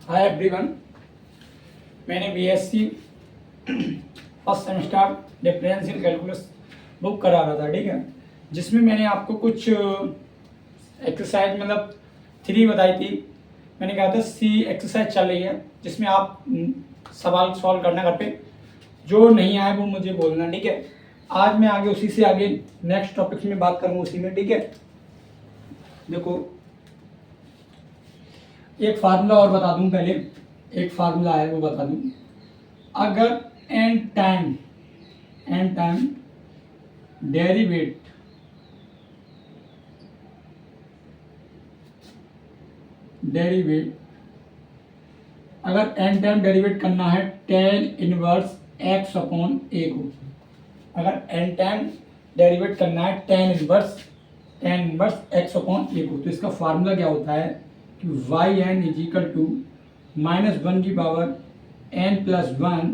Hi everyone, मैंने BSc first semester differential calculus book करा रहा था, ठीक है, जिसमें मैंने आपको कुछ एक्सरसाइज मतलब 3 बताई थी। मैंने कहा था सी एक्सरसाइज चल रही है जिसमें आप सवाल सॉल्व करना घर पे। जो नहीं आए वो मुझे बोलना, ठीक है। आज मैं आगे उसी से आगे नेक्स्ट टॉपिक्स में बात करूँगा उसी में, ठीक है। देखो, एक फार्मूला और बता दूं, पहले एक फार्मूला है वो बता दूं। अगर एन टाइम डेरिवेट अगर एन टाइम डेरिवेट करना है tan inverse x upon a को, अगर एन टाइम डेरिवेट करना है tan inverse x upon a को, तो इसका फार्मूला क्या होता है कि y n is equal to -1 की पावर n+1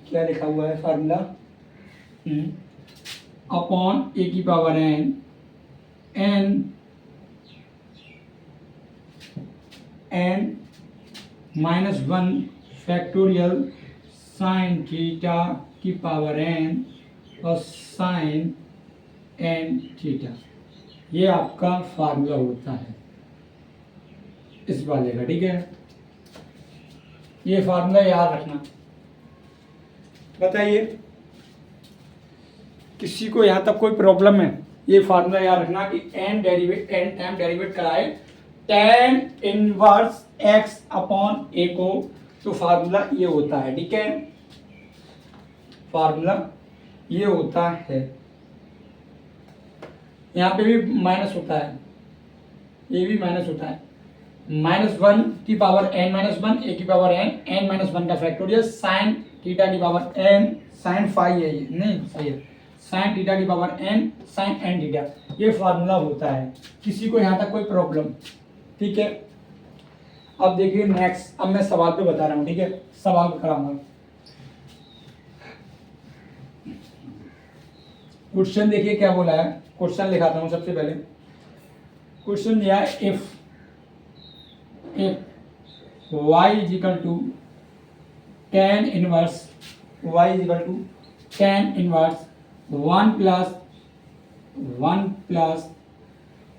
क्या लिखा हुआ है फार्मूला, अपॉन ए की power n -1 factorial sine theta की पावर n और साइन n थीटा। ये आपका फार्मूला होता है इस वाले का, ठीक है। ये फार्मूला याद रखना। बताइए किसी को यहाँ तक कोई प्रॉब्लम है? ये फार्मूला याद रखना कि एन टाइम डेरिवेट कराए tan inverse x upon a को, तो फार्मूला ये होता है, ठीक है। फार्मूला ये होता है, यहाँ पे भी माइनस होता है, ये भी माइनस होता है। -1 की पावर n-1 ए की पावर n-1 का फैक्टोरियल साइन थीटा की पावर n साइन फाई है, ये नहीं सही है, साइन थीटा की power n sine n theta. ये फार्मूला होता है। किसी को यहाँ तक कोई प्रॉब्लम? ठीक है। अब देखिए नेक्स्ट, अब मैं सवाल पे बता रहा हूँ, ठीक है, सवाल कराऊंगा। क्वेश्चन देखिए क्या बोला है, क्वेश्चन लिखाता हूँ सबसे पहले। क्वेश्चन दिया है if y is equal to tan inverse 1 plus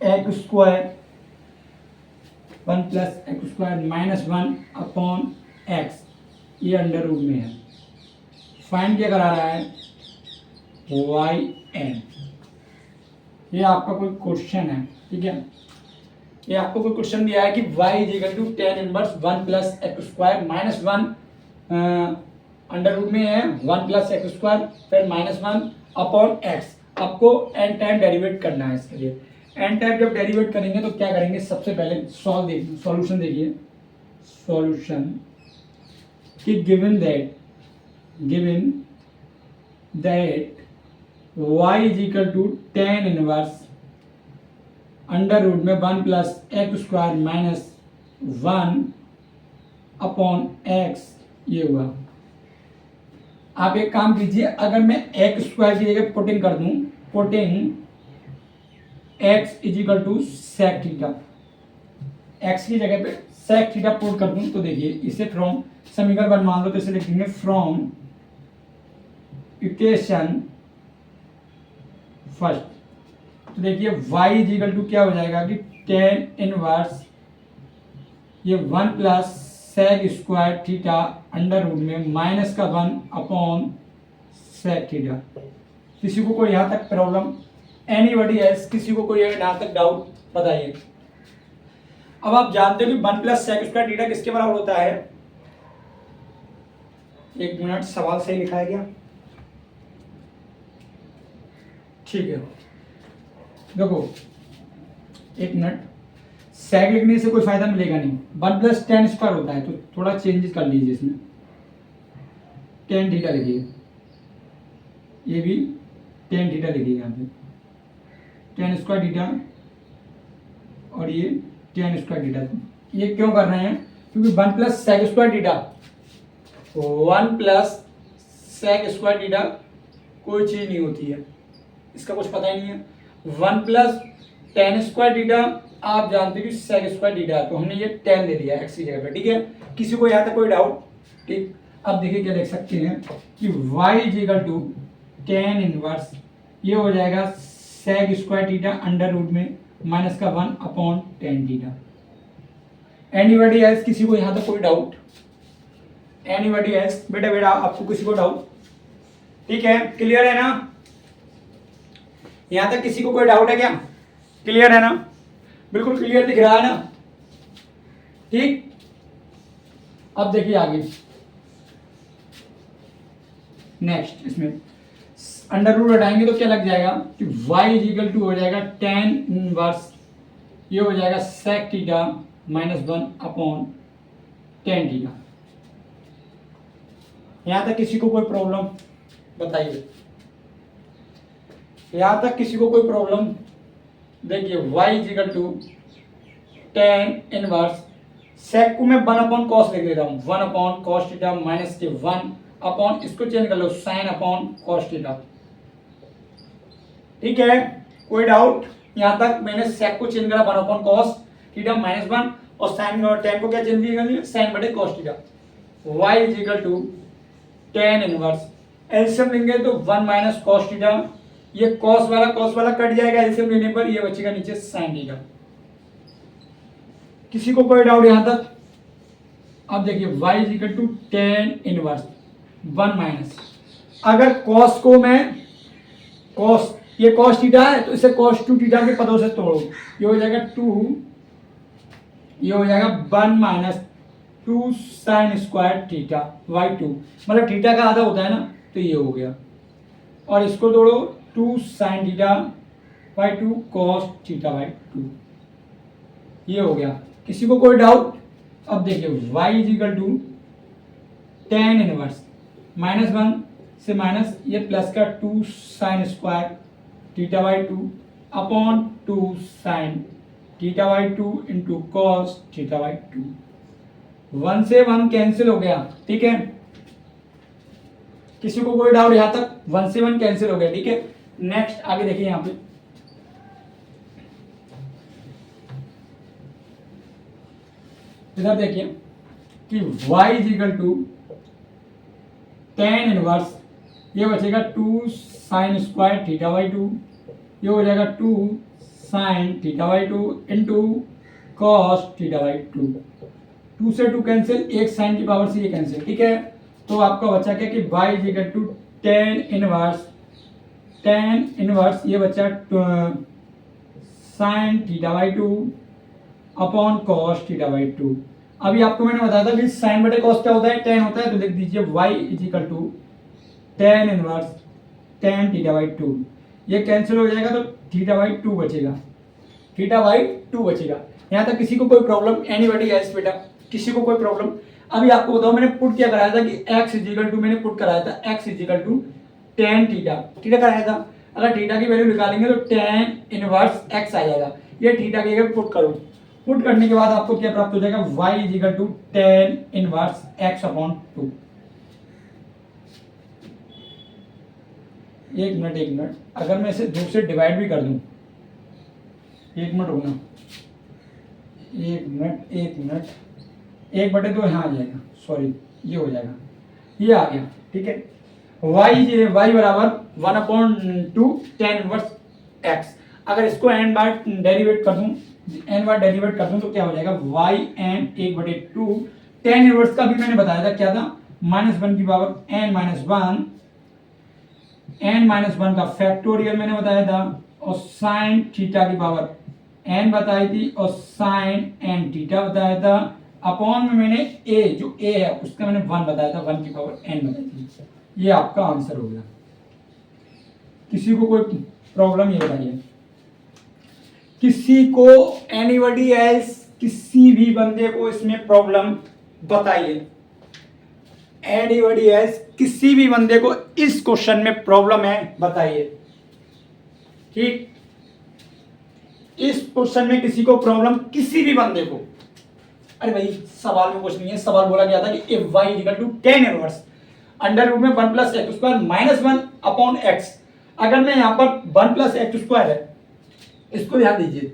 x square -1 upon x, ये अंडर रूट में है। फाइंड क्या करा रहा है? Y n. ये आपका कोई क्वेश्चन है, ठीक है। ये आपको कोई क्वेश्चन दिया है कि y is equal to tan inverse 1 plus x square -1 under root में है 1 प्लस एक्स स्क्वायर फिर -1 अपॉन एक्स। आपको एन टाइम डेरिवेट करना है इसके लिए। एन टाइम जब डेरिवेट करेंगे तो क्या करेंगे? सबसे पहले सॉल्यूशन देखिए। सॉल्यूशन कि given that y is equal to tan inverse under root में 1 plus x square -1 upon x, ये हुआ। आप एक काम कीजिए, अगर मैं एक्स स्क्वायर की जगह पुटिंग कर दूं, x is equal to sec theta, x की जगह पे सेक थीटा पुट कर दूं, तो देखिए इसे फ्रॉम समीकरण 1 मान लो तो इसे लिखेंगे फ्रॉम इक्वेशन फर्स्ट। तो देखिए y इज इक्वल टू क्या हो जाएगा कि tan इनवर्स ये 1 plus sec square theta under root में -1 अपॉन सेक थीटा। किसी को कोई यहाँ तक प्रॉब्लम? Anybody else? किसी को कोई यहाँ तक डाउट? बताइए। अब आप जानते हो कि 1 प्लस सेक स्क्वायर थीटा किसके बराबर होता है? एक मिनट, सवाल सही लिखा है क्या? ठीक है, देखो एक मिनट, सेक लिखने से कोई फायदा मिलेगा नहीं। 1 प्लस tan स्क्वायर होता है, तो थोड़ा चेंजेस कर लीजिए इसमें। tan थीटा लिखिए, ये भी tan थीटा लिखिए यहाँ पे, tan स्क्वायर थीटा और ये tan स्क्वायर थीटा। ये क्यों कर रहे हैं? क्योंकि 1 plus sec square theta, 1 plus sec square theta कोई चीज नहीं होती है, इसका कुछ पता ही नहीं है। 1 प्लस टेन स्क्वायर थीटा, आप जानते हो कि सेक स्क्वायर थीटा, तो हमने ये टेन ले लिया एक्स की जगह पे, ठीक है। किसी को यहाँ तक कोई डाउट? ठीक, अब देखिए क्या लिख सकते हैं कि y is equal to ten inverse, ये हो जाएगा sec square theta under root में माइनस का 1 upon tan theta. Anybody else? किसी को यहाँ तक कोई डाउट? Anybody else? बेटा आपको किसी को डाउट? ठीक है, क्लियर है ना? यहां तक किसी को कोई डाउट है क्या? क्लियर है ना? बिल्कुल क्लियर दिख रहा है ना? ठीक, अब देखिए आगे नेक्स्ट, इसमें अंडर रूट हटाएंगे तो क्या लग जाएगा कि y इज इक्वल टू हो जाएगा टेन इनवर्स, ये हो जाएगा sec theta minus 1 upon tan theta. यहां तक किसी को कोई प्रॉब्लम? बताइए, यहां तक किसी को कोई प्रॉब्लम? देखिए y is equal to ten inverse, sec को मैं 1 अपॉन कॉस लिख देता हूं, 1 अपॉन कॉस थीटा माइनस के 1 अपॉन, इसको चेंज कर लो, साइन अपॉन कॉस थीटा। ठीक है, कोई डाउट? यहां तक मैंने सेक को चेंज करा 1 अपॉन कॉस थीटा माइनस 1 और साइन और टेन को क्या चेंज किया, साइन बटे cos theta. y is equal to ten inverse, LCM लेंगे तो 1 माइनस कॉस थीटा, ये कॉस वाला कट जाएगा एलसीएम लेने पर, ये बचेगा नीचे साइन थीटा। किसी को कोई डाउट यहां तक? अब देखिए y is equal to ten inverse 1 minus, अगर कॉस को मैं कॉस, ये कॉस थीटा है तो इसे कॉस टू थीटा के पदों से तोड़ो, ये हो जाएगा 2, ये हो जाएगा 1 minus 2 sine square theta by 2, मतलब थीटा का आधा होता है ना, तो ये हो गया, और इसको तोड़ो 2 sine theta by 2 cos theta by 2, ये हो गया। किसी को कोई डाउट? अब देखिए y is equal to ten inverse minus 1 से माइनस, ये प्लस का 2 sine square theta by 2 upon 2 sine theta by 2 into cos theta by 2, 1 से 1 कैंसिल हो गया, ठीक है। किसी को कोई डाउट यहां तक? 1 से 1 कैंसिल हो गया, ठीक है। नेक्स्ट आगे देखिए, यहां पे इधर देखिए कि y is equal to ten inverse, ये बचेगा 2 साइन स्क्वायर थीटा बाई 2, ये हो जाएगा 2 sine theta by 2 into cos theta by 2, 2 से 2 कैंसिल, एक साइन की पावर से ये कैंसिल, ठीक है। तो आपका बचा क्या कि y is equal to ten inverse, ये बचा sine theta by 2 upon cos theta by 2। अभी आपको मैंने बताया था कि साइन बटे कॉस क्या होता है, टेन होता है, तो लिख दीजिए y is equal to ten inverse tan theta by 2, ये कैंसिल हो जाएगा तो थीटा बाई 2 बचेगा, थीटा बाई 2 बचेगा। यहाँ तक किसी को कोई प्रॉब्लम? Anybody else? बेटा किसी को कोई प्रॉब्लम? अभी आपको बताओ, मैंने पुट क्या कराया था कि x इज इक्वल टू, मैंने पुट कराया था x is equal to tan theta, theta कराया था। अगर थीटा की वैल्यू निकालेंगे तो टेन इनवर्स x आ जाएगा, ये थीटा की जगह पुट करो, पुट करने के बाद आपको क्या प्राप्त हो जाएगा, y is equal to ten inverse x upon 2। एक मिनट, अगर मैं इसे 2 से डिवाइड भी कर दूं, एक मिनट रुकना, एक मिनट, 1/2 यहाँ आ जाएगा, सॉरी ये हो जाएगा, ये आ गया, ठीक है। y बराबर 1/2 टेन इनवर्स x, अगर इसको n बार डेरिवेट कर दूं, तो क्या हो जाएगा, yn 1/2 टेन इनवर्स का भी मैंने बताया था, क्या था, -1 की पावर n माइनस 1 का फैक्टोरियल मैंने बताया था, और साइन थीटा की पावर n बताई थी, और साइन n थीटा बताया था, अपॉन में मैंने a जो a है उसका मैंने 1 बताया था, 1 की पावर n बताई थी। ये आपका आंसर हो गया। किसी को कोई प्रॉब्लम? ये बताइए, किसी को, एनीबॉडी एल्स? किसी भी बंदे को इसमें प्रॉब्लम बताइए, एनीबॉडी एल्स? किसी भी बंदे को इस क्वेश्चन में प्रॉब्लम है बताइए, ठीक। इस क्वेश्चन में किसी को प्रॉब्लम? किसी भी बंदे को? अरे भाई सवाल में कुछ नहीं है, सवाल बोला गया था कि if y equal to ten inverse under root में 1 plus x square minus 1 upon x, अगर मैं यहाँ पर 1 प्लस एक्स स्क्वायर है इसको ध्यान दीजिए,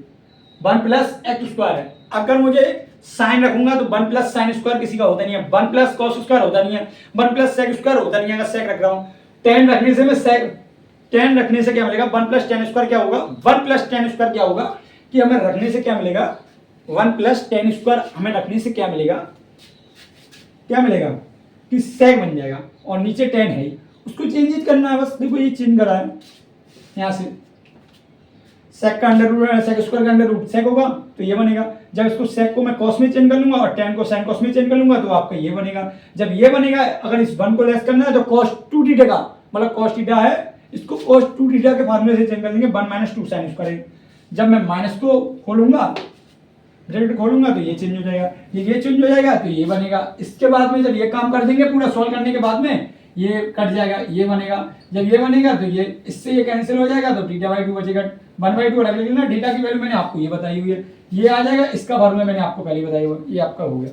1 प्लस एक्स स्क्वायर है। अगर मुझे साइन रखूंगा तो 1 प्लस साइन स्क्वायर किसी का होता नहीं है, 1 प्लस कॉस स्क्वायर होता नहीं है, 1 प्लस सेक स्क्वायर होता नहीं है। अगर सेक रख रहा हूं, टेन रखने से मैं सेक, टेन रखने से क्या मिलेगा, 1 प्लस टेन स्क्वायर क्या होगा, 1 प्लस टेन स्क्वायर क्या होगा कि हमें रखने से क्या मिलेगा, 1 प्लस टेन स्क्वायर हमें रखने से क्या मिलेगा, क्या मिलेगा कि सेक बन जाएगा। और नीचे टेन है ही, उसको चेंज करना है बस। देखो ये चेंज करा है यहां से, सेक का अंडर रूट, सेक स्क्वायर का अंडर रूट सेक होगा तो ये बनेगा। जब इसको सेक को मैं कॉस में चेंज कर लूंगा और टेन को साइन कॉस में चेंज कर लूंगा तो आपका ये बनेगा। जब ये बनेगा, अगर इस 1 को लेस करना है तो कॉस 2 थीटा का, मतलब कॉस थीटा है, इसको कॉस 2 थीटा के फॉर्मूले से चेंज कर लेंगे, 1 माइनस 2 साइन स्क्वायर। जब मैं माइनस को खोलूंगा, ब्रैकेट खोलूंगा तो ये चेंज हो जाएगा, ये चेंज हो जाएगा तो ये बनेगा। इसके बाद में जब ये काम कर देंगे पूरा सॉल्व करने के बाद में, ये कट जाएगा, ये बनेगा। जब ये बनेगा तो ये इससे ये कैंसिल हो जाएगा तो थीटा बाई 2 बचेगा, 1/2 रख लेना। थीटा की वैल्यू मैंने आपको ये बताई हुई है, ये आ जाएगा, इसका फॉर्मूला मैंने आपको पहले बताया हुआ, ये आपका हो गया।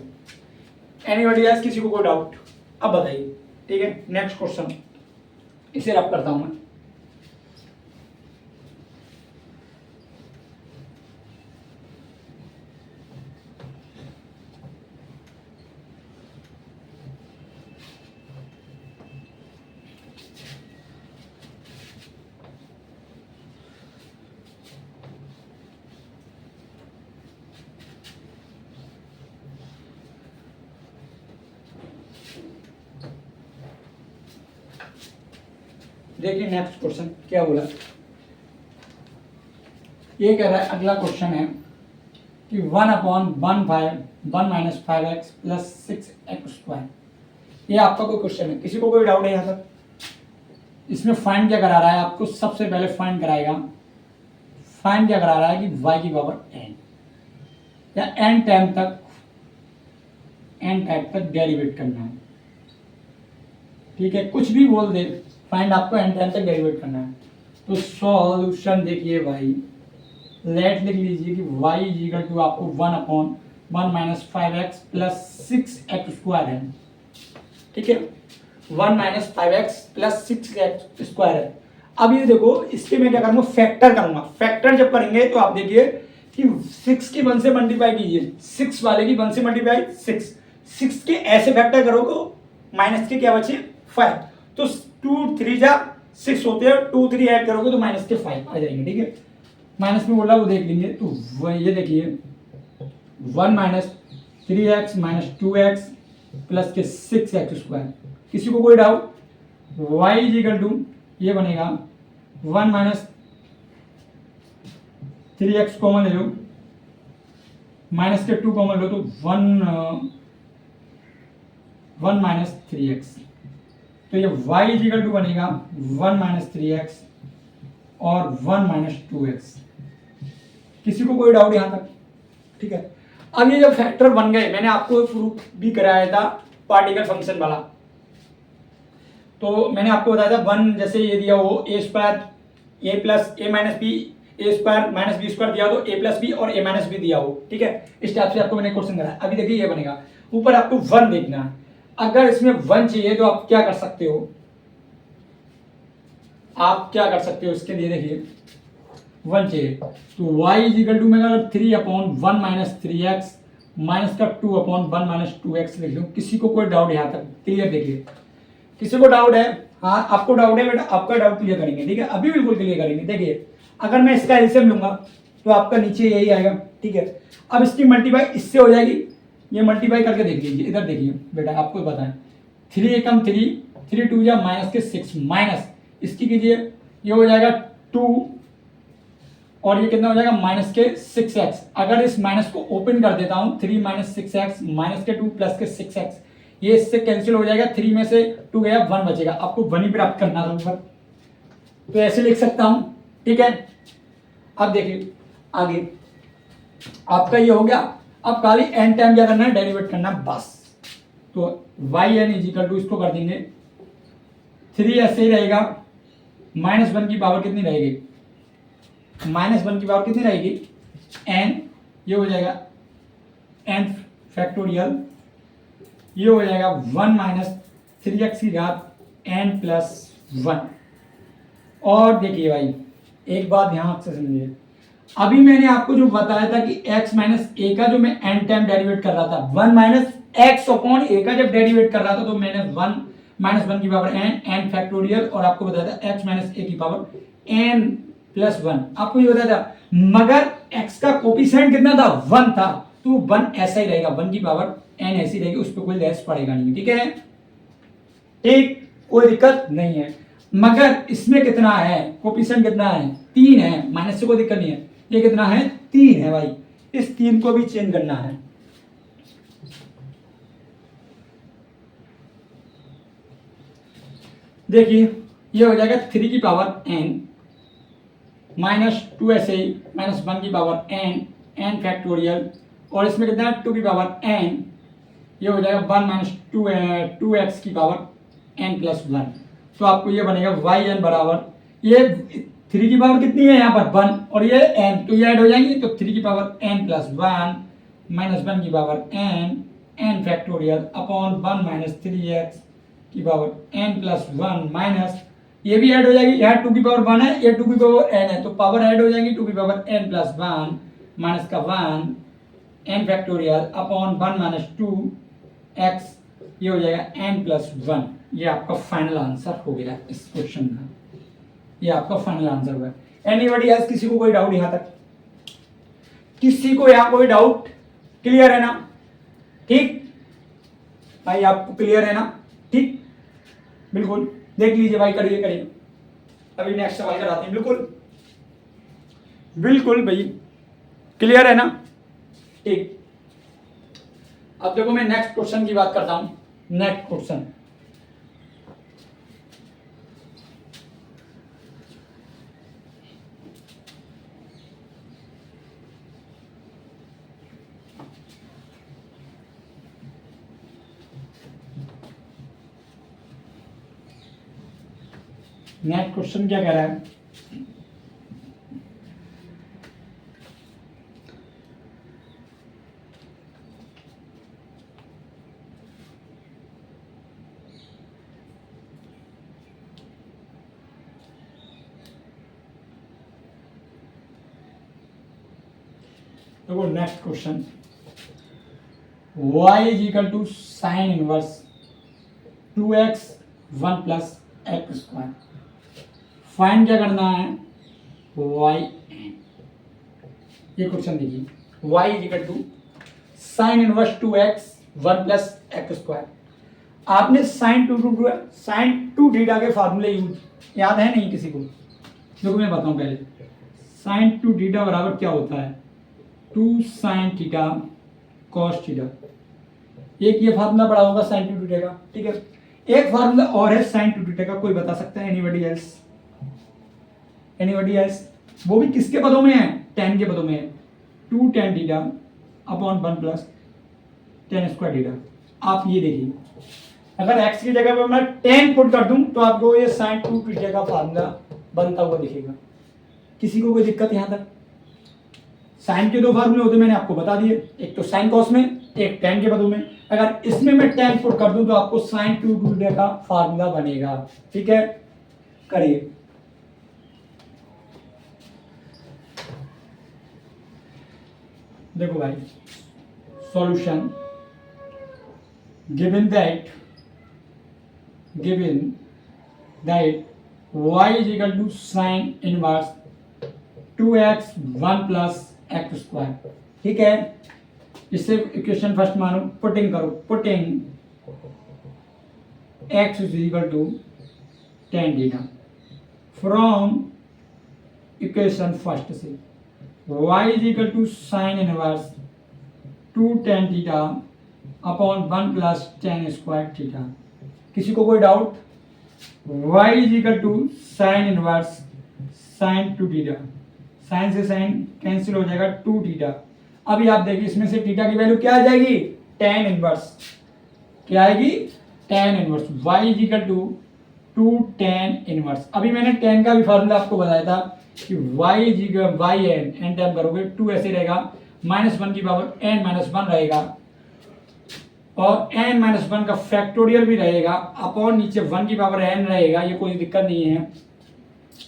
एनीबॉडी एल्स, किसी को कोई डाउट? अब बताइए, ठीक है। नेक्स्ट क्वेश्चन, इसे रब करता हूं मैं। देखिए नेक्स्ट क्वेश्चन क्या बोला, ये कह रहा है, अगला क्वेश्चन है कि 1/1 minus 5x plus 6x square. ये आपका कोई क्वेश्चन है, किसी को कोई डाउट है यहाँ तक? इसमें फाइंड क्या करा रहा है आपको, सबसे पहले फाइंड कराएगा, फाइंड क्या करा रहा है कि y की पावर n या n टाइम तक डेरिवेट करना है, ठीक है। कुछ भी बोल दे, फाइंड आपको n टाइम तक डेरिवेट करना है। तो सॉल्यूशन देखिए भाई, लेट लिख लीजिए कि y इज इक्वल टू आपको 1/1 minus 5x plus 6x square है, ठीक है। 1 minus 5x plus 6x square है। अब ये देखो, इसके मैं क्या करूंगा, फैक्टर करूंगा। फैक्टर जब करेंगे तो आप देखिए कि 6 की 1 से मल्टीप्लाई कीजिए, 6 वाले की 1 से मल्टीप्लाई 6 के ऐसे फैक्टर करोगे माइनस के क्या बचे 5, तो 2 3 जा 6 होते हैं, 2 3 ऐड करोगे तो माइनस के 5 आ जाएंगे, ठीक है। माइनस में बोला वो देख लेंगे, तो ये देखिए 1 minus 3x minus 2x plus के 6x स्क्वायर। किसी को कोई doubt? y is equal to ये बनेगा 1 माइनस 3x कॉमन ले लो, माइनस के 2 कॉमन लो तो 1 माइनस 3x, तो ये y इज इक्वल टू बनेगा 1 माइनस 3x और 1 माइनस 2x। किसी को कोई डाउट यहां तक? ठीक है। अब ये जब फैक्टर बन गए, मैंने आपको प्रूफ भी कराया था पार्टिकल फंक्शन वाला, तो मैंने आपको बताया था 1 जैसे ये दिया हो a square a plus a minus b, a square minus b square दिया हो तो a प्लस बी और a माइनस बी दिया हो, ठीक है। इस टाइप से आपको मैंने क्वेश्चन कराया। अभी देखिए ये बनेगा, ऊपर आपको 1 देखना है। अगर इसमें 1 चाहिए तो आप क्या कर सकते हो, आप क्या कर सकते हो इसके लिए, देखिए 1 चाहिए तो y इज इक्वल टू मैं 3/1 माइनस 3x माइनस का 2/1 माइनस 2x लिख लूँ। किसी को कोई डाउट यहाँ तक? क्लियर? देखिए किसी को डाउट है? हाँ आपको डाउट है बेटा, आपका डाउट क्लियर करेंगे, ठीक है। अभी बिल्कुल क्लियर करेंगे। देखिए अगर मैं इसका एलसीएम लूंगा तो आपका नीचे यही आएगा, ठीक है। अब इसकी मल्टीप्लाई इससे हो जाएगी, ये मल्टीप्लाई करके देख लीजिए, इधर देखिए बेटा आपको बताएं, 3 एकम 3, 3 2 जा माइनस के 6 माइनस इसकी कीजिए, ये हो जाएगा 2 और ये कितना हो जाएगा माइनस के 6x। अगर इस माइनस को ओपन कर देता हूं, 3 माइनस 6x माइनस के 2 प्लस के 6x, ये इससे कैंसिल हो जाएगा, 3 में से 2 गया 1 बचेगा। आपको 1 ही प्राप्त करना था ऊपर, तो ऐसे लिख सकता हूं, ठीक है। अब देखिए आगे आपका ये हो गया। अब खाली n टाइम क्या करना है, डेरिवेट करना बस। तो yn इज इक्वल टू इसको कर देंगे 3 ऐसे ही रहेगा, -1 की पावर कितनी रहेगी, -1 की पावर कितनी रहेगी n, ये हो जाएगा n फैक्टोरियल, ये हो जाएगा 1 माइनस 3x की घात n प्लस 1। और देखिए भाई एक बात ध्यान से समझिए, अभी मैंने आपको जो बताया था कि x माइनस ए का जो मैं n टाइम डेरिवेट कर रहा था, 1 माइनस एक्स अपॉन ए का जब डेरिवेट कर रहा था तो मैंने 1 माइनस 1 की पावर n फैक्टोरियल और आपको बताया था x माइनस ए की पावर n प्लस 1, आपको ये बताया था। मगर x का कोफिशिएंट कितना था, 1 था, तो 1 ऐसा ही रहेगा, 1 की पावर n ऐसी रहेगी, उस पर कोई लेस पड़ेगा नहीं, ठीक है, ठीक, कोई दिक्कत नहीं है। मगर इसमें कितना है, कोफिशिएंट कितना है, 3 है, माइनस से कोई दिक्कत नहीं है, ये कितना है, 3 है भाई, इस 3 को भी चेंज करना है। देखिए ये हो जाएगा 3 की पावर n माइनस 2 ऐसे ही माइनस 1 की पावर n फैक्टोरियल, और इसमें कितना है 2 की पावर n, ये हो जाएगा 1 माइनस 2x की पावर n प्लस 1। तो आपको ये बनेगा yn बराबर, ये 3 की पावर कितनी है यहाँ पर 1 और ये n, तो ये ऐड हो जाएंगे, तो 3 की पावर n प्लस 1 माइनस 1 की power n factorial upon 1 minus 3x की पावर n प्लस 1 माइनस, ये भी ऐड हो जाएगी, यहाँ 2 की पावर 1 है, ये 2 की पावर n है, तो पावर ऐड हो जाएंगी, 2 की पावर n प्लस 1 माइनस का 1 n factorial upon 1 minus 2x, ये हो जाएगा n प्लस 1। ये आपका फाइनल आंसर हो गया इस क्वेश्चन का, ये आपका फाइनल आंसर हुआ। एनीबॉडी एल्स, किसी को कोई डाउट यहाँ तक, किसी को यहाँ कोई डाउट, क्लियर है ना, ठीक भाई, आपको क्लियर है ना, ठीक, बिल्कुल, देख लीजिए भाई, करिए करिए, अभी नेक्स्ट सवाल कराते हैं, बिल्कुल बिल्कुल भाई, क्लियर है ना, ठीक। अब देखो मैं नेक्स्ट क्वेश्चन की बात करता हूं, नेक्स्ट क्वेश्चन, नेक्स्ट क्वेश्चन क्या कह रहा है, देखो next question, y is equal to sine inverse 2x 1 plus x square, find क्या करना है, y n, ये क्वेश्चन देखिए, y is equal to sine inverse 2x 1 plus x square. आपने साइन टू थीटा के फार्मूले यूज याद है नहीं किसी को, देखो मैं बताऊं पहले, साइन टू थीटा बराबर क्या होता है, 2 साइन थीटा कॉस थीटा, एक ये फार्मूला पड़ा होगा साइन टू थीटा का, ठीक है, एक फार्मूला और है साइन टू थीटा का, कोई बता सकता है, एनीबॉडी एल्स, एनीबॉडी एल्स, वो भी किसके पदों में है, tan के पदों में है, 2 tan थीटा upon 1 plus tan square theta. आप ये देखिए, अगर x की जगह पे मैं tan पुट कर दूं तो आपको ये साइन टू थीटा का फार्मूला बनता हुआ दिखेगा, किसी को कोई दिक्कत यहाँ तक, साइन के 2 फार्मूले होते मैंने आपको बता दिए, एक तो साइन कॉस में, एक tan के पदों में, अगर इसमें मैं tan पुट कर दूं तो आपको साइन टू थीटा का फार्मूला बनेगा, ठीक है, करिए, देखो भाई solution, given that y is equal to sin inverse 2x 1 plus x square, ठीक है, इससे इक्वेशन फर्स्ट मानो, पुटिंग करो, putting x is equal to tan theta from equation first से, y is equal to sin inverse 2 tan थीटा upon 1 plus tan square theta. किसी को कोई doubt, y is equal to sine inverse sine 2 theta, sine से sine cancel हो जाएगा 2 theta. अभी आप देखिए इसमें से थीटा की वैल्यू क्या आ जाएगी, tan इनवर्स, क्या आएगी, tan inverse, y is equal to 2 tan inverse. अभी मैंने tan का भी फार्मूला आपको बताया था कि y is equal y n time करोगे 2 ऐसे रहेगा, -1 की पावर n माइनस 1 रहेगा, और n माइनस 1 का फैक्टोरियल भी रहेगा, अपॉन नीचे 1 की पावर n रहेगा, ये कोई दिक्कत नहीं है।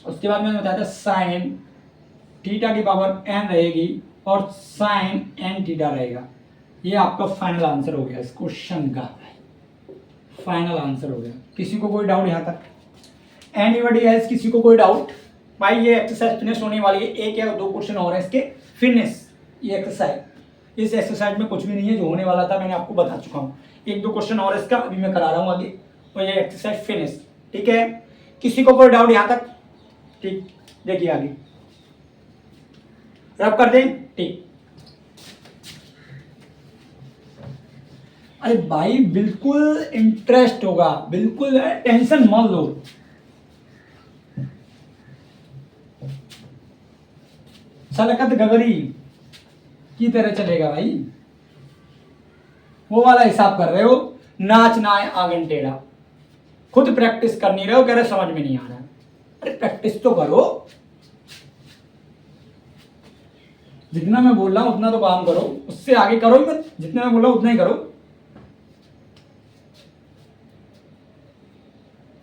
उसके बाद मैंने बताया था साइन थीटा की पावर n रहेगी और साइन n थीटा रहेगा। ये आपका फाइनल आंसर हो गया इस क्वेश्चन का, फाइनल आंसर हो गया। किसी को कोई डाउट यहाँ तक? Anybody else? किसी को कोई डाउट? भाई ये एक्सरसाइज फिनिश होने वाली है, एक या दो क्वेश्चन और है इसके फिनिश। ये एक्सरसाइज, इस एक्सरसाइज में कुछ भी नहीं है, जो होने वाला था मैंने आपको बता चुका हूँ। एक दो क्वेश्चन और इसका अभी मैं करा रहा हूँ आगे, और ये एक्सरसाइज फिनिश। ठीक है, किसी को कोई डाउट यहाँ तक? ठीक, देखिए आगे रब कर दें। ठीक, अरे भाई बिल्कुल इंटरेस्ट होगा, बिल्कुल टेंशन मत लो। सलकत गगरी की तरह चलेगा भाई, वो वाला हिसाब कर रहे हो। नाच ना आंगन टेढ़ा, खुद प्रैक्टिस करनी रहे हो, कह रहे समझ में नहीं आ रहा है। अरे प्रैक्टिस तो करो, जितना मैं बोल रहा हूं उतना तो काम करो, उससे आगे करो ही मत, जितना मैं बोल रहा हूं उतना ही करो।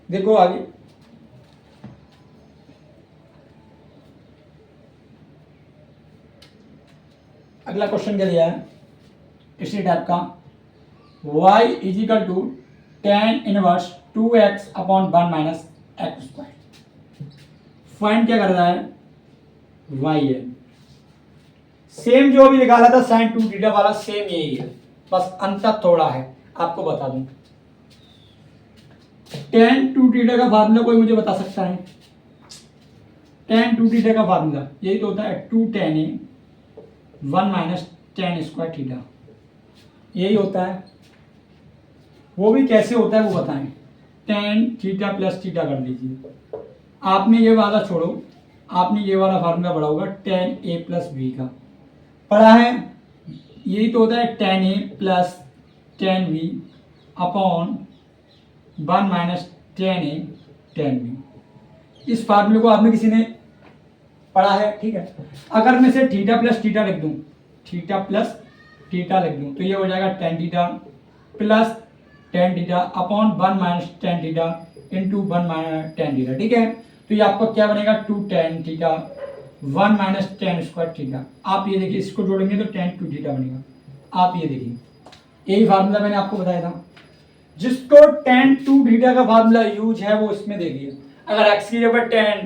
देखो आगे, अगला क्वेश्चन क्या दिया है इसी टाइप का, y is equal to tan inverse 2x upon 1 minus x square. Find क्या कर रहा है? y है। सेम जो अभी निकाला था साइन 2 थीटा वाला, सेम यही है, बस अंतर थोड़ा है। आपको बता दूं, tan 2 थीटा का फार्मूला कोई मुझे बता सकता है? tan 2 थीटा का फार्मूला यही तो होता है 2 tan a 1 minus tan square theta, यही होता है। वो भी कैसे होता है वो बताएं। tan थीटा प्लस थीटा कर लीजिए। आपने ये वाला छोड़ो, आपने ये वाला फार्मूला पढ़ा होगा tan a प्लस b का, पढ़ा है? यही तो होता है tan a plus tan b upon 1 minus tan a tan b। इस फार्मूले को आपने किसी ने पढ़ा है? ठीक है, अगर मैं से थीटा प्लस थीटा लिख दूं, थीटा प्लस थीटा लिख दूं, तो ये हो जाएगा tan थीटा प्लस tan थीटा upon 1 minus tan theta into 1 minus tan theta. ठीक है, तो ये आपका क्या बनेगा? 2 tan theta 1 minus tan square theta. आप ये देखिए, इसको जोड़ेंगे तो tan 2 थीटा बनेगा। आप ये देखिए, यही फार्मूला मैंने आपको बताया था। जिसको tan 2 थीटा का फार्मूला यूज है वो इसमें देखिए, अगर x की जगह tan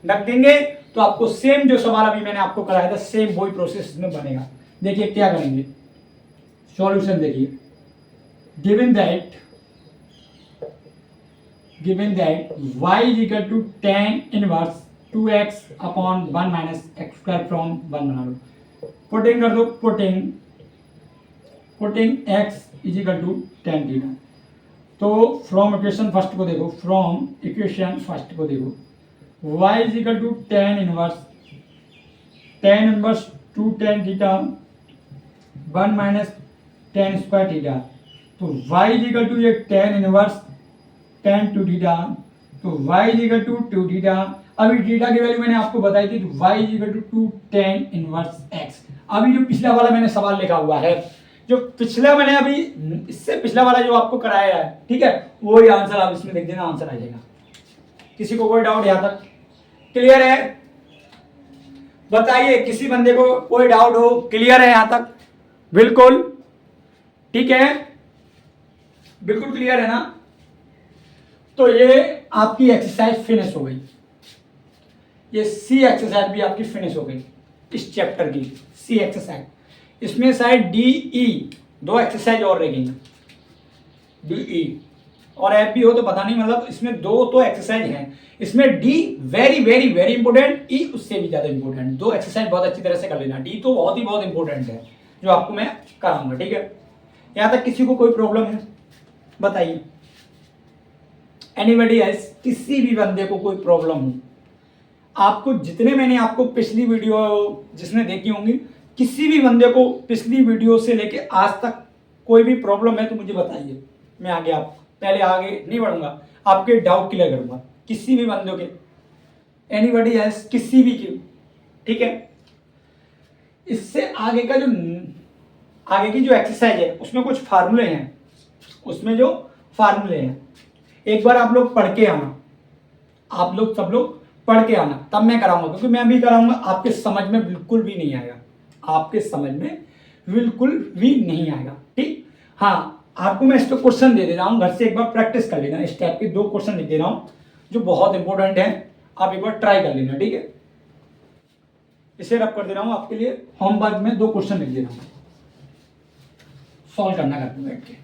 रख देंगे तो आपको सेम जो सवाल अभी मैंने आपको कराया था, सेम वही प्रोसेस में बनेगा। देखिए क्या करेंगे, सॉल्यूशन देखिए। Given that y is equal to tan inverse 2x upon 1 minus x square from 1 बना लो, पुटिंग कर दो, putting x is equal to tan theta. तो फ्रॉम इक्वेशन फर्स्ट को देखो, फ्रॉम इक्वेशन फर्स्ट को देखो, y is equal to tan inverse 2 tan theta 1 minus tan square theta. तो y is equal to ये tan इनवर्स tan 2 थीटा, तो y is equal to 2 theta. अभी theta की value मैंने आपको बताई थी, तो y is equal to 2 tan inverse x। अभी जो पिछला वाला मैंने सवाल लिखा हुआ है, जो पिछला मैंने अभी इससे पिछला वाला जो आपको कराया है, ठीक है, वही आंसर आप इसमें लिख देना, आंसर आ जाएगा। किसी को कोई डाउट यहाँ तक क्लियर है? बताइए, किसी बंदे को कोई डाउट हो? क्लियर है यहाँ तक? बिल्कुल ठीक है, बिल्कुल क्लियर है ना? तो ये आपकी एक्सरसाइज फिनिश हो गई, ये सी एक्सरसाइज भी आपकी फिनिश हो गई इस चैप्टर की, सी एक्सरसाइज। इसमें शायद डी ई 2 एक्सरसाइज और रह गई, डी ई और एफ भी हो तो पता नहीं, मतलब इसमें 2 तो एक्सरसाइज हैं। इसमें D very very very important, E उससे भी ज़्यादा इंपॉर्टेंट। 2 एक्सरसाइज बहुत अच्छी तरह से कर लेना, डी तो बहुत ही बहुत इंपॉर्टेंट है, जो आपको मैं कराऊंगा। ठीक है, यहाँ तक किसी को कोई प्रॉब्लम है? बताइए, एनीबॉडी एल्स? किसी भी बंदे को कोई प्रॉब्लम हो? आपको जितने मैंने आपको पिछली वीडियो जिसने देखी होंगी, किसी भी बंदे को पिछली वीडियो से लेके आज तक कोई भी प्रॉब्लम है तो मुझे बताइए, मैं आगे आप पहले आगे नहीं बढ़ूंगा, आपके डाउट क्लियर करूंगा, किसी भी बंदों के, एनीबॉडी एल्स? किसी भी के। ठीक है, इससे आगे का जो आगे की जो एक्सरसाइज है उसमें कुछ फार्मूले हैं, उसमें जो फार्मूले हैं एक बार आप लोग पढ़ के आना, आप लोग सब लोग पढ़ के आना, तब मैं कराऊंगा, क्योंकि मैं भी कराऊंगा आपके समझ में बिल्कुल भी नहीं आएगा, आपके समझ में बिल्कुल भी नहीं आएगा। ठीक, हाँ आपको मैं इस पे क्वेश्चन दे दे रहा हूँ, घर से एक बार प्रैक्टिस कर लेना। इस टाइप के 2 क्वेश्चन लिख दे रहा हूँ जो बहुत इंपॉर्टेंट है, आप एक बार ट्राई कर लेना। ठीक है, इसे रब कर दे रहा हूँ आपके लिए, होमवर्क में 2 क्वेश्चन लिख दे रहा हूँ, सॉल्व करना घर पे बैठ के।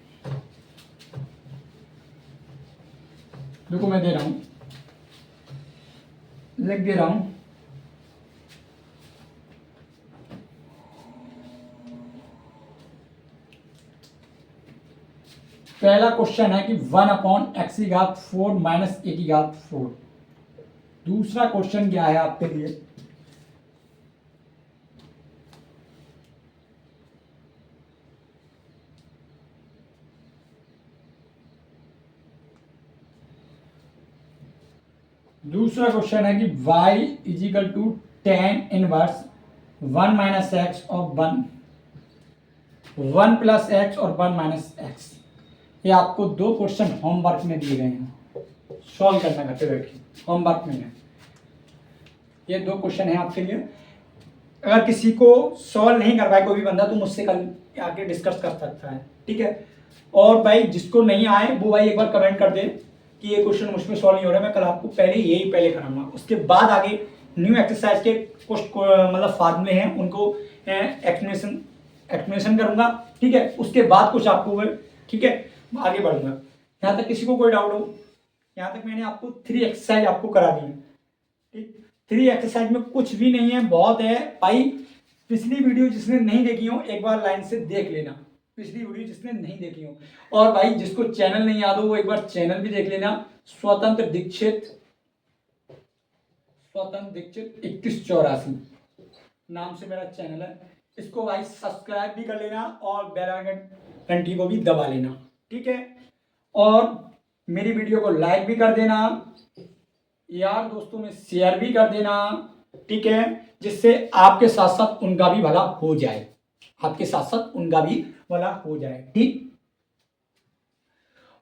देखो मैं दे रहा हूँ, लिख दे रहा हूँ। पहला क्वेश्चन है कि 1/x⁴ माइनस a⁴। दूसरा क्वेश्चन क्या है आपके लिए, दूसरा क्वेश्चन है कि y = tan इनवर्स 1 - x और 1 + x और 1 - x। ये आपको 2 क्वेश्चन होमवर्क में दिए गए हैं, सॉल्व करना घर पे बैठ के, होमवर्क में है। ये 2 क्वेश्चन है आपके लिए। अगर किसी को सॉल्व नहीं कर पाए कोई भी बंदा, तो मुझसे कल आके डिस्कस कर सकता है। ठीक है, और भाई जिसको नहीं आए वो भाई एक बार कमेंट कर दे कि ये क्वेश्चन मुझ में सॉल्व नहीं हो रहा है, मैं कल आपको पहले कराऊंगा। उसके बाद आगे न्यू एक्सरसाइज के कुछ मतलब फार्मूले हैं, उनको एक्सप्लेनेशन करूंगा। ठीक है, उसके बाद कुछ आपको, ठीक है, आगे बढ़ूंगा। यहाँ तक किसी को कोई डाउट हो? यहाँ तक मैंने आपको 3 एक्सरसाइज आपको करा दी है। ठीक, 3 एक्सरसाइज में कुछ भी नहीं है, बहुत है भाई। पिछली वीडियो जिसने नहीं देखी हो एक बार लाइन से देख लेना, पिछली वीडियो जिसने नहीं देखी हो। और भाई जिसको चैनल नहीं याद हो वो एक बार चैनल भी देख लेना, स्वतंत्र दीक्षित 2184 नाम से मेरा चैनल है। इसको भाई सब्सक्राइब भी कर लेना और बेल आइकन घंटी को भी दबा लेना। ठीक है, और मेरी वीडियो को लाइक भी कर देना, यार दोस्तों में शेयर भी कर देना। ठीक है, जिससे आपके साथ साथ उनका भी भला हो जाए, आपके साथ साथ उनका भी भला हो जाए। ठीक,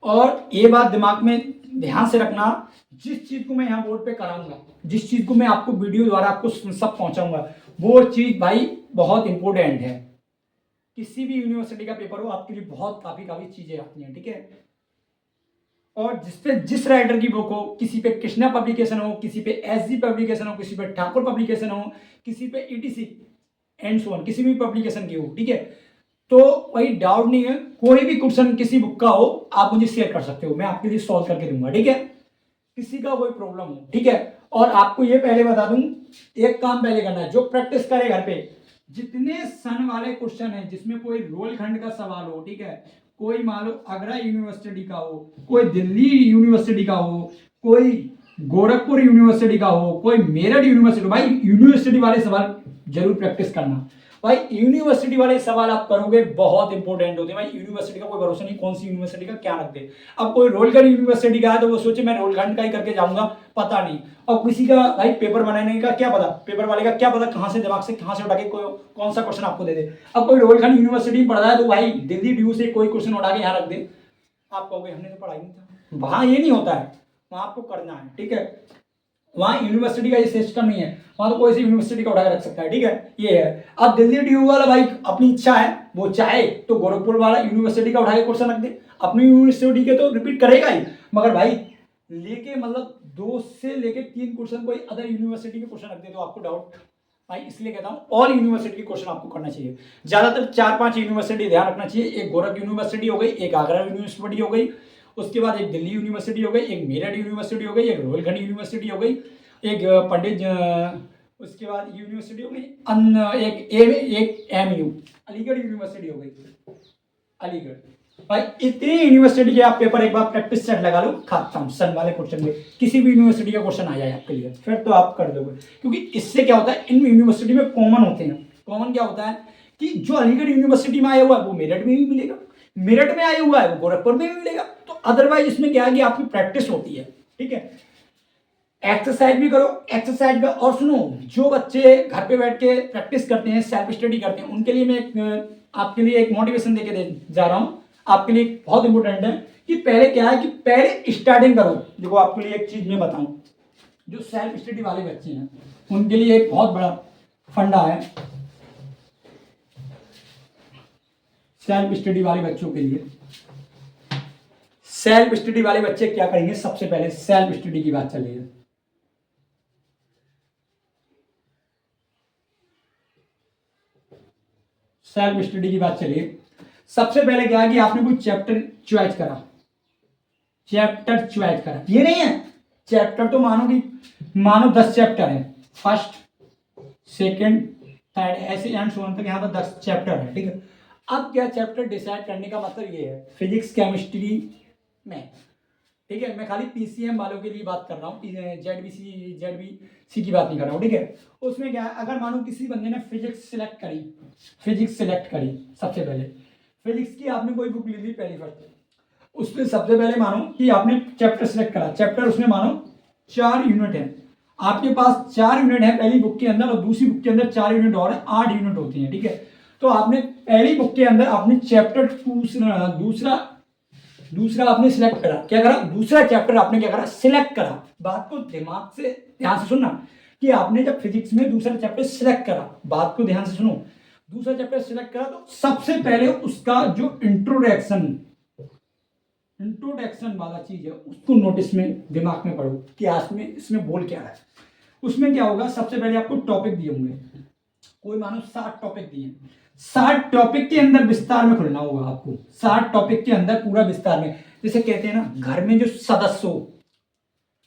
और ये बात दिमाग में ध्यान से रखना, जिस चीज को मैं यहाँ बोर्ड पे कराऊंगा, जिस चीज को मैं आपको वीडियो द्वारा आपको सब पहुंचाऊंगा, वो चीज भाई बहुत इंपॉर्टेंट है। किसी भी यूनिवर्सिटी का पेपर हो आपके लिए बहुत काफी चीजें आती हैं। ठीक है, और जिस राइटर की बुक हो, किसी पे कृष्णा पब्लिकेशन हो, किसी पे एसजी पब्लिकेशन हो, किसी पे ठाकुर पब्लिकेशन हो, किसी पे ईटीसी एंड सो ऑन, किसी भी पब्लिकेशन की हो। ठीक है, तो वही डाउट नहीं है, कोई भी क्वेश्चन किसी बुक का हो आप मुझे शेयर कर सकते हो, मैं आपके लिए सॉल्व करके दूंगा। ठीक है, किसी का कोई प्रॉब्लम हो। ठीक है, और आपको ये पहले बता दूं, एक काम पहले करना है, जो प्रैक्टिस करे घर पे, जितने सन वाले क्वेश्चन है जिसमें कोई रोल खंड का सवाल हो, ठीक है, कोई मान लो आगरा यूनिवर्सिटी का हो, कोई दिल्ली यूनिवर्सिटी का हो, कोई गोरखपुर यूनिवर्सिटी का हो, कोई मेरठ यूनिवर्सिटी, भाई यूनिवर्सिटी वाले सवाल जरूर प्रैक्टिस करना। भाई यूनिवर्सिटी वाले सवाल आप करोगे बहुत इंपॉर्टेंट होते हैं। भाई यूनिवर्सिटी का कोई भरोसा नहीं, कौन सी यूनिवर्सिटी का क्या रख दे। अब कोई रोलखंड यूनिवर्सिटी का है तो वो सोचे मैं रोलखंड का ही करके जाऊंगा, पता नहीं। और किसी का भाई पेपर बनाने का क्या पता, पेपर वाले का क्या पता कहां से दिमाग से कहां से उठा के कौन सा क्वेश्चन आपको दे दे। अब कोई रोलखंड यूनिवर्सिटी में पढ़ रहा है तो भाई दिल्ली ड्यू से कोई क्वेश्चन उठा के यहाँ रख दे, आप कहोगे हमने तो पढ़ा ही नहीं था। वहां ये नहीं होता है, वहां आपको करना है। ठीक है, वहां यूनिवर्सिटी का ये सिस्टम नहीं है, वहां तो कोई सी यूनिवर्सिटी का उठा के रख सकता है। ठीक है, ये है। अब दिल्ली ड्यू वाला भाई अपनी इच्छा है, वो चाहे तो गोरखपुर वाला यूनिवर्सिटी का उठा के क्वेश्चन रख दे, अपनी यूनिवर्सिटी के तो रिपीट करेगा ही, मगर भाई लेके मतलब 2 से लेके 3 क्वेश्चन कोई अदर यूनिवर्सिटी के क्वेश्चन रख दे तो आपको डाउट। भाई इसलिए कहता हूँ ऑल यूनिवर्सिटी के क्वेश्चन आपको करना चाहिए, ज्यादातर 4-5 यूनिवर्सिटी ध्यान रखना चाहिए। एक गोरख यूनिवर्सिटी हो गई, एक आगरा यूनिवर्सिटी हो गई, उसके बाद एक दिल्ली यूनिवर्सिटी हो गई, एक मेरठ यूनिवर्सिटी हो गई, एक रोहिलखंड यूनिवर्सिटी हो गई, एक पंडित, उसके बाद यूनिवर्सिटी हो गई, एक एमयू अलीगढ़ यूनिवर्सिटी हो गई, अलीगढ़। भाई इतनी यूनिवर्सिटी के आप पेपर एक बार प्रैक्टिस सेट लगा लो, खत्म। सन वाले क्वेश्चन में किसी भी यूनिवर्सिटी का क्वेश्चन आ जाए आपके लिए, फिर तो आप कर दोगे। क्योंकि इससे क्या होता है, इन यूनिवर्सिटी में कॉमन होते हैं। कॉमन क्या होता है कि जो अलीगढ़ यूनिवर्सिटी में आया हुआ है वो मेरठ में भी मिलेगा, मेरठ में आया हुआ है वो गोरखपुर में भी मिलेगा। तो अदरवाइज इसमें क्या है कि आपकी प्रैक्टिस होती है। ठीक है, एक्सरसाइज भी करो, एक्सरसाइज का। और सुनो, जो बच्चे घर पे बैठ के प्रैक्टिस करते हैं, सेल्फ स्टडी करते हैं, उनके लिए मैं आपके लिए एक मोटिवेशन देके दे जा रहा हूँ। आपके लिए बहुत इंपॉर्टेंट है कि पहले क्या है कि पहले स्टार्टिंग करो। देखो आपके लिए एक चीज मैं बताऊं, जो सेल्फ स्टडी वाले बच्चे हैं उनके लिए एक बहुत बड़ा फंडा है। सेल्फ स्टडी वाले बच्चों के लिए, सेल्फ स्टडी वाले बच्चे क्या करेंगे, सबसे पहले सेल्फ स्टडी की बात चलेगी। सेल्फ स्टडी की बात चलिए। सबसे पहले क्या है कि आपने कोई चैप्टर चॉइस करा, चैप्टर चॉइस करा, ये नहीं है चैप्टर तो मानो 10 चैप्टर है, फर्स्ट सेकंड थर्ड ऐसे एंड सो ऑन तक, यहाँ पर 10 चैप्टर है, ठीक है। अब क्या चैप्टर डिसाइड करने का मतलब ये है फिजिक्स केमिस्ट्री में, ठीक है। मैं खाली पीसीएम वालों के लिए बात कर रहा हूँ, जेडबीसी की बात नहीं कर रहा हूँ, ठीक है। उसमें क्या है, अगर मानो किसी बंदे ने फिजिक्स सिलेक्ट करी, सबसे पहले फिजिक्स की आपने कोई बुक ली ली पहली फर्स्ट, उसमें सबसे पहले मानो कि आपने चैप्टर सिलेक्ट करा, चैप्टर उसमें मानो 4 यूनिट है, आपके पास 4 यूनिट है पहली बुक के अंदर और दूसरी बुक के अंदर 4 यूनिट और है, 8 यूनिट होती हैं, ठीक है। तो आपने पहली बुक के अंदर आपने चैप्टर दूसरा आपने सिलेक्ट करा, क्या करा, दूसरा चैप्टर आपने क्या करा, सिलेक्ट करा। बात को दिमाग से ध्यान से सुनना कि आपने जब फिजिक्स में दूसरा चैप्टर सिलेक्ट करा, बात को ध्यान से सुनो, दूसरा चैप्टर सिलेक्ट करा तो सबसे पहले उसका जो इंट्रोडक्शन वाला चीज है उसको नोटिस में दिमाग में पढ़ो कि इसमें बोल क्या रहा है। उसमें क्या होगा, सबसे पहले आपको टॉपिक दिए होंगे, कोई मानो 7 टॉपिक दिए, 60 टॉपिक के अंदर विस्तार में खुलना होगा आपको, 60 टॉपिक के अंदर पूरा विस्तार में। जैसे कहते हैं ना, घर में जो सदस्य हो,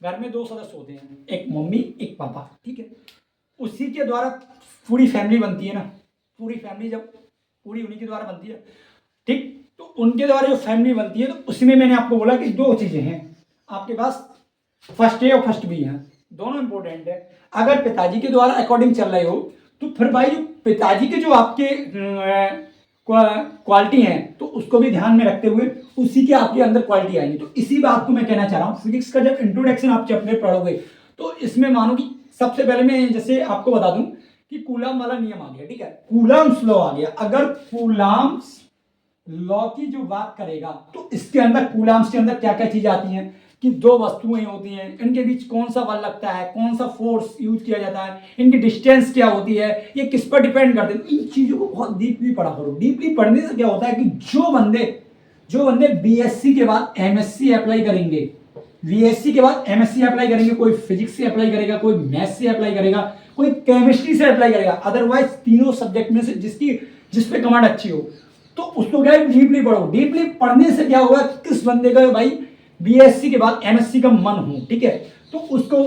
घर में 2 सदस्य होते हैं, एक मम्मी एक पापा, ठीक है। उसी के द्वारा पूरी फैमिली बनती है ना, पूरी फैमिली जब पूरी उन्हीं के द्वारा बनती है, ठीक। तो उनके द्वारा जो फैमिली बनती है, तो उसमें मैंने आपको बोला कि 2 चीजें हैं आपके पास, फर्स्ट ए और फर्स्ट बी है, दोनों इंपॉर्टेंट है। अगर पिताजी के द्वारा अकॉर्डिंग चल रहे हो तो फिर भाई जो पिताजी के जो आपके क्वालिटी हैं तो उसको भी ध्यान में रखते हुए उसी के आपके अंदर क्वालिटी आएगी। तो इसी बात को मैं कहना चाह रहा हूँ, फिजिक्स का जब इंट्रोडक्शन आप चैप्टर पढ़ोगे तो इसमें मानो कि सबसे पहले मैं जैसे आपको बता दूं कि कूलम वाला नियम आ गया, ठीक है, कूलम्स लॉ आ गया। अगर कूलम्स लॉ की जो बात करेगा तो इसके अंदर कूलम्स के अंदर क्या क्या चीज आती हैं कि 2 वस्तुएं होती हैं, इनके बीच कौन सा बल लगता है, कौन सा फोर्स यूज किया जाता है, इनकी डिस्टेंस क्या होती है, ये किस पर डिपेंड करते हैं। इन चीजों को बहुत डीपली पढ़ा करो। डीपली पढ़ने से क्या होता है कि जो बंदे बीएससी के बाद एमएससी अप्लाई करेंगे, बीएससी के बाद एमएससी अप्लाई करेंगे, कोई फिजिक्स से अप्लाई करेगा, कोई मैथ्स से अप्लाई करेगा, कोई केमिस्ट्री से अप्लाई करेगा, अदरवाइज तीनों सब्जेक्ट में से जिस पे कमांड अच्छी हो तो उसको क्या है, डीपली पढ़ो। डीपली पढ़ने से क्या होगा, किस बंदे का भाई बीएससी के बाद एमएससी का मन हो, ठीक है, तो उसको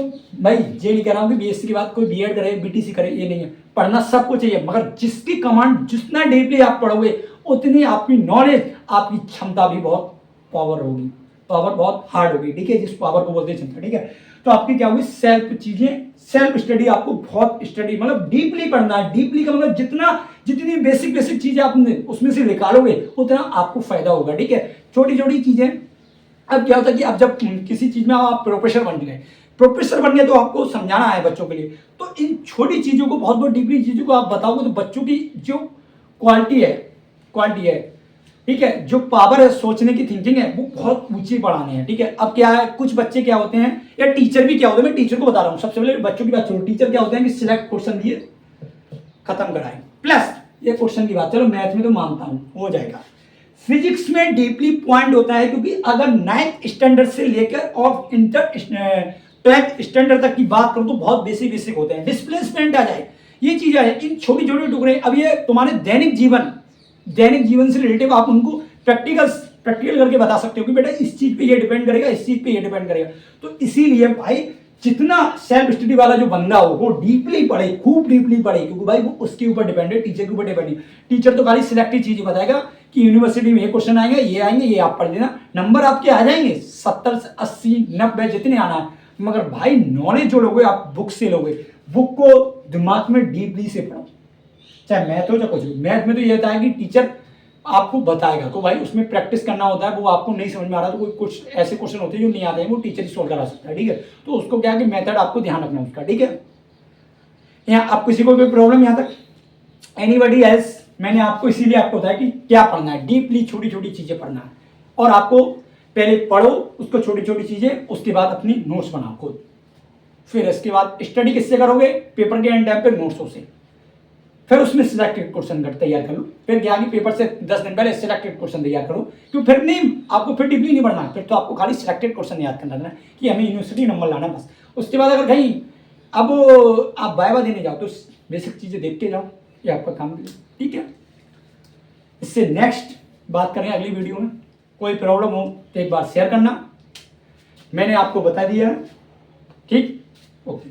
भाई ये नहीं कह रहा हूं कि बीएससी के बाद कोई बीएड करे, बीटीसी करे, ये नहीं है, पढ़ना सबको चाहिए, मगर जिसकी कमांड जितना डीपली आप पढ़ोगे उतनी आपकी नॉलेज, आपकी क्षमता भी बहुत पावर होगी, पावर बहुत हार्ड होगी, ठीक है, जिस पावर को बोलते हैं क्षमता, ठीक है। तो आपकी क्या होगी, सेल्फ स्टडी, आपको बहुत स्टडी मतलब डीपली पढ़ना है। डीपली का मतलब जितनी बेसिक चीजें आप उसमें से निकालोगे उतना आपको फायदा होगा, ठीक है। छोटी छोटी चीजें, अब क्या होता है कि आप जब किसी चीज में आप प्रोफेसर बन गए तो आपको समझाना है बच्चों के लिए, तो इन छोटी चीजों को, बहुत डीपली चीजों को आप बताओगे तो बच्चों की जो क्वालिटी है, ठीक है, जो पावर है, सोचने की थिंकिंग है, वो बहुत ऊंची बढ़ानी है, ठीक है। अब क्या है, कुछ बच्चे क्या होते हैं या टीचर भी क्या होते हैं, मैं टीचर को बता रहा हूँ, सबसे पहले बच्चों की बात छोड़ो। टीचर क्या होते हैं कि सिलेक्ट क्वेश्चन दिए, खत्म कराए, प्लस ये क्वेश्चन की बात, चलो मैथ में तो मानता हूं हो जाएगा, फिजिक्स में डीपली पॉइंट होता है, क्योंकि अगर 9th स्टैंडर्ड से लेकर और इंटर 12th स्टैंडर्ड तक की बात करूं तो बहुत बेसिक होते हैं। डिस्प्लेसमेंट आ जाए, ये चीज आ जाए, इन छोटी छोटी टुकड़े, अब ये तुम्हारे दैनिक जीवन से रिलेटिव आप उनको प्रैक्टिकल करके बता सकते हो कि बेटा इस चीज पे ये डिपेंड करेगा, इस चीज पे ये डिपेंड करेगा। तो इसीलिए भाई जितना सेल्फ स्टडी वाला जो बंदा हो वो डीपली पढ़े, खूब डीपली पढ़े, क्योंकि भाई वो उसके ऊपर डिपेंड है, टीचर के ऊपर डिपेंड है। टीचर तो खाली सिलेक्टिव चीज बताएगा कि यूनिवर्सिटी में ये क्वेश्चन आएंगे, ये आप पढ़ लेना, नंबर आपके आ जाएंगे 70 से 80 90 जितने आना है, मगर भाई नॉलेज जो लोगे आप बुक से लोगे, बुक को दिमाग में डीपली से पढ़ो, चाहे मैथ हो चाहे कुछ हो। मैथ में तो ये होता है कि टीचर आपको बताएगा, तो भाई उसमें प्रैक्टिस करना होता है, वो आपको नहीं समझ में आ रहा तो कोई कुछ ऐसे क्वेश्चन होते हैं जो नहीं आते हैं, वो टीचर ही सोल्व करा सकता है, ठीक है। तो उसको क्या है कि मेथड आपको ध्यान रखना उसका, ठीक है। यहाँ आप किसी को कोई प्रॉब्लम यहाँ तक, एनीबडी एल्स, मैंने आपको इसीलिए आपको बताया कि क्या पढ़ना है, डीपली छोटी छोटी चीजें पढ़ना है, और आपको पहले पढ़ो उसको छोटी छोटी चीजें, उसके बाद अपनी नोट्स बनाओ खुद। फिर इसके बाद स्टडी किससे करोगे, पेपर के एंड टाइम पे नोट्सों से, फिर उसमें सिलेक्टेड क्वेश्चन तैयार कर लो, फिर क्या कि पेपर से 10 दिन पहले सिलेक्टेड क्वेश्चन तैयार करो, क्यों फिर नहीं आपको फिर डीपली नहीं पढ़ना, फिर तो आपको खाली सिलेक्टेड क्वेश्चन याद करना है कि हमें यूनिवर्सिटी नंबर लाना बस। उसके बाद अगर कहीं अब आप वाइवा देने जाओ तो बेसिक चीज़ें देखते जाओ, ये आपका काम है, ठीक है। इससे नेक्स्ट बात करें अगली वीडियो में, कोई प्रॉब्लम हो तो एक बार शेयर करना, मैंने आपको बता दिया है, ठीक, ओके।